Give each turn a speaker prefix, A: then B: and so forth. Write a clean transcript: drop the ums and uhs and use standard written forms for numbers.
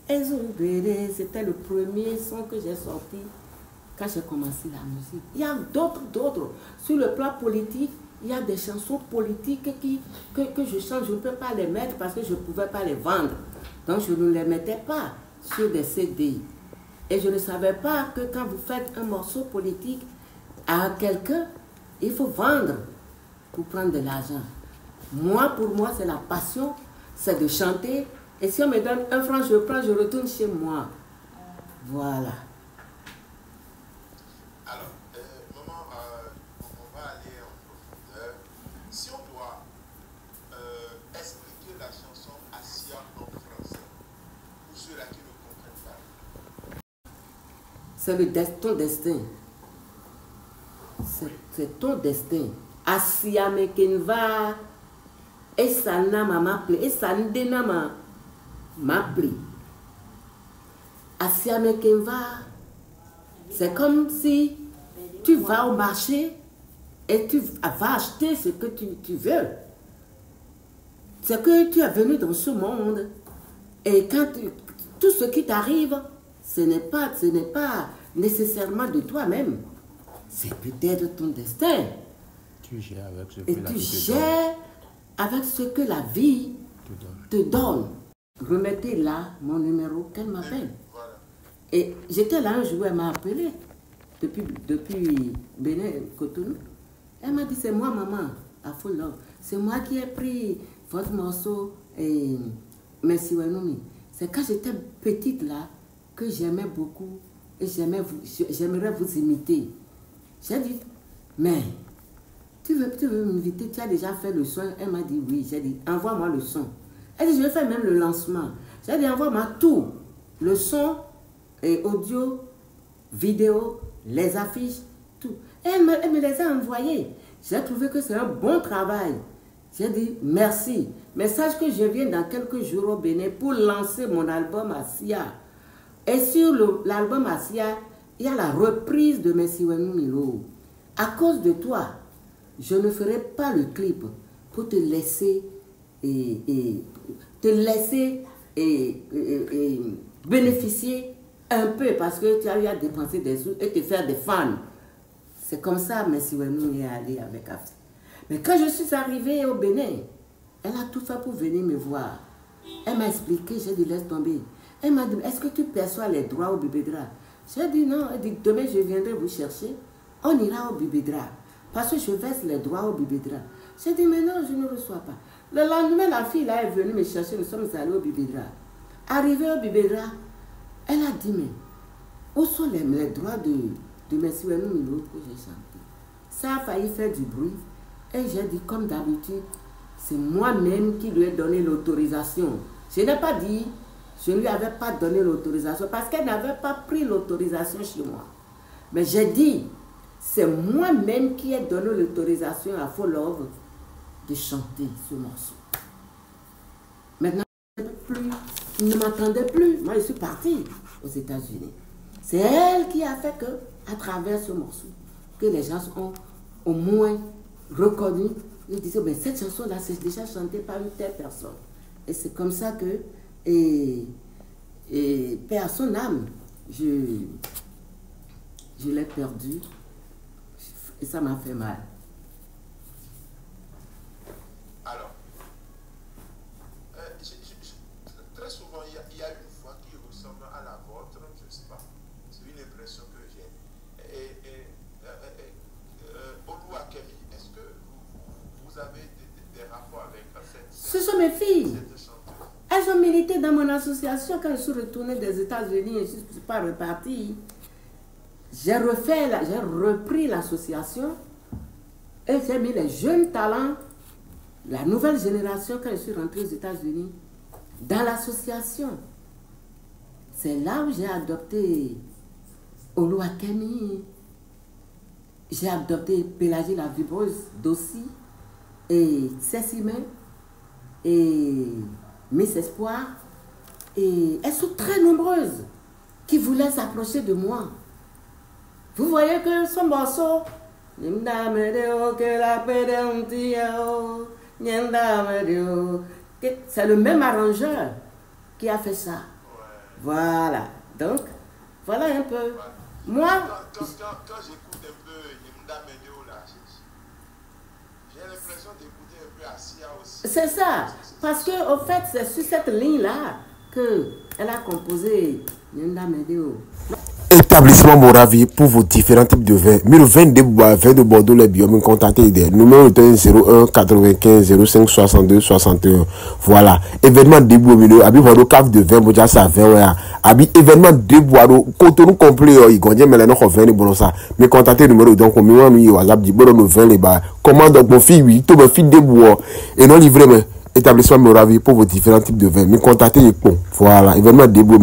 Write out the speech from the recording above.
A: C'était le premier son que j'ai sorti quand j'ai commencé la musique. Il y a d'autres. Sur le plan politique, il y a des chansons politiques que je chante. Je ne peux pas les mettre parce que je ne pouvais pas les vendre. Donc je ne les mettais pas sur des CD. Et je ne savais pas que quand vous faites un morceau politique à quelqu'un, il faut vendre pour prendre de l'argent. Pour moi, c'est la passion, c'est de chanter. Et si on me donne 1 franc, je prends, je retourne chez moi. Voilà.
B: Alors, maman, on va aller en profondeur. Si on doit expliquer la chanson Assia en français, pour ceux-là qui ne comprennent pas.
A: C'est ton destin. C'est ton destin. Assia mekenva, esana m'appelé, esandena m'appelé. Assia mekenva. C'est comme si tu vas au marché et tu vas acheter ce que tu veux. C'est que tu es venu dans ce monde. Et quand tout ce qui t'arrive, ce n'est pas nécessairement de toi-même. C'est peut-être ton destin.
C: Tu gères avec ce que
A: et
C: la
A: tu
C: vie te
A: gères avec ce que la vie te donne. Remettez là mon numéro qu'elle m'appelle. Et j'étais là un jour, elle m'a appelé depuis Bénin, Cotonou. Elle m'a dit, c'est moi maman, à Full Love. C'est moi qui ai pris votre morceau et Merci Wenoumi. C'est quand j'étais petite là que j'aimais beaucoup et j'aimerais vous imiter. J'ai dit, mais tu veux m'inviter, tu as déjà fait le son? Elle m'a dit oui. J'ai dit, envoie-moi le son. Elle dit, je vais faire même le lancement. J'ai dit, envoie-moi tout. Le son, et audio, vidéo, les affiches, tout. Et elle me les a envoyés. J'ai trouvé que c'est un bon travail. J'ai dit merci. Mais sache que je viens dans quelques jours au Bénin pour lancer mon album Assia. Et sur l'album Assia, il y a la reprise de Merci Wenoumi. À cause de toi, je ne ferai pas le clip pour te laisser bénéficier un peu parce que tu as eu à dépenser des sous et te faire des fans. C'est comme ça Merci Wenoumi est allé avec Afsi. Mais quand je suis arrivée au Bénin, elle a tout fait pour venir me voir. Elle m'a expliqué, j'ai dit laisse tomber. Elle m'a dit, est-ce que tu perçois les droits au Bibédra? J'ai dit non, elle dit demain je viendrai vous chercher, on ira au Bibédra. Parce que je verse les droits au Bibédra. J'ai dit mais non, je ne reçois pas. Le lendemain, la fille là est venue me chercher, nous sommes allés au Bibédra. Arrivé au Bibédra, elle a dit mais où sont les droits de Merci Wenoumi que j'ai chanté? Ça a failli faire du bruit. Et j'ai dit, comme d'habitude, c'est moi-même qui lui ai donné l'autorisation. Je n'ai pas dit, je ne lui avais pas donné l'autorisation parce qu'elle n'avait pas pris l'autorisation chez moi. Mais j'ai dit, c'est moi-même qui ai donné l'autorisation à Full Love de chanter ce morceau. Maintenant, il ne m'attendait plus. Moi, je suis partie aux États-Unis. C'est elle qui a fait que, à travers ce morceau, que les gens ont au moins reconnu. Ils disaient, mais cette chanson-là, c'est déjà chanté par une telle personne. Et c'est comme ça que, paix à son âme, je l'ai perdu. Et ça m'a fait mal.
B: Alors, très souvent, il y a une voix qui ressemble à la vôtre, je ne sais pas. C'est une impression que j'ai. Oluwakemi, est-ce que vous avez des rapports avec
A: Ce sont mes filles. Elles ont milité dans mon association quand je suis retournée des États-Unis et je ne suis pas repartie. J'ai repris l'association et j'ai mis les jeunes talents, la nouvelle génération quand je suis rentrée aux États-Unis, dans l'association. C'est là où j'ai adopté Oluwakemi, j'ai adopté Pélagie la vibreuse d'Ossi, et Cécile et Miss Espoir. Et elles sont très nombreuses qui voulaient s'approcher de moi. Vous voyez que ce morceau, c'est le même arrangeur qui a fait ça. Voilà. Donc, voilà un peu. Moi...
B: Quand j'écoute un peu Yemda Medeo là, j'ai l'impression d'écouter un peu Assia aussi.
A: C'est ça. Parce que, au fait, c'est sur cette ligne-là qu'elle a composé Yemda Medeo.
D: Établissement Moravie pour vos différents types de vins. Mais le vin de Bois, vin de Bordeaux, les biomes, contactez des numéro 01 95 05 62 61. Voilà. Événement de Bois, Abi Bordeaux, cave de vin, Boja, ça vin, Abi événement de Bois, Cotonou complet, il gagne, mais là, non, vin, bon, ça. Mais contactez le numéro, donc, on m'a mis au WhatsApp, dit, bon, nos vins, les bas. Comment, donc, mon fille, oui, tout, mon fille de Bois, et non livré, mais établissement Moravie pour vos différents types de vins. Mais contactez, bon, voilà. Événement de Bois,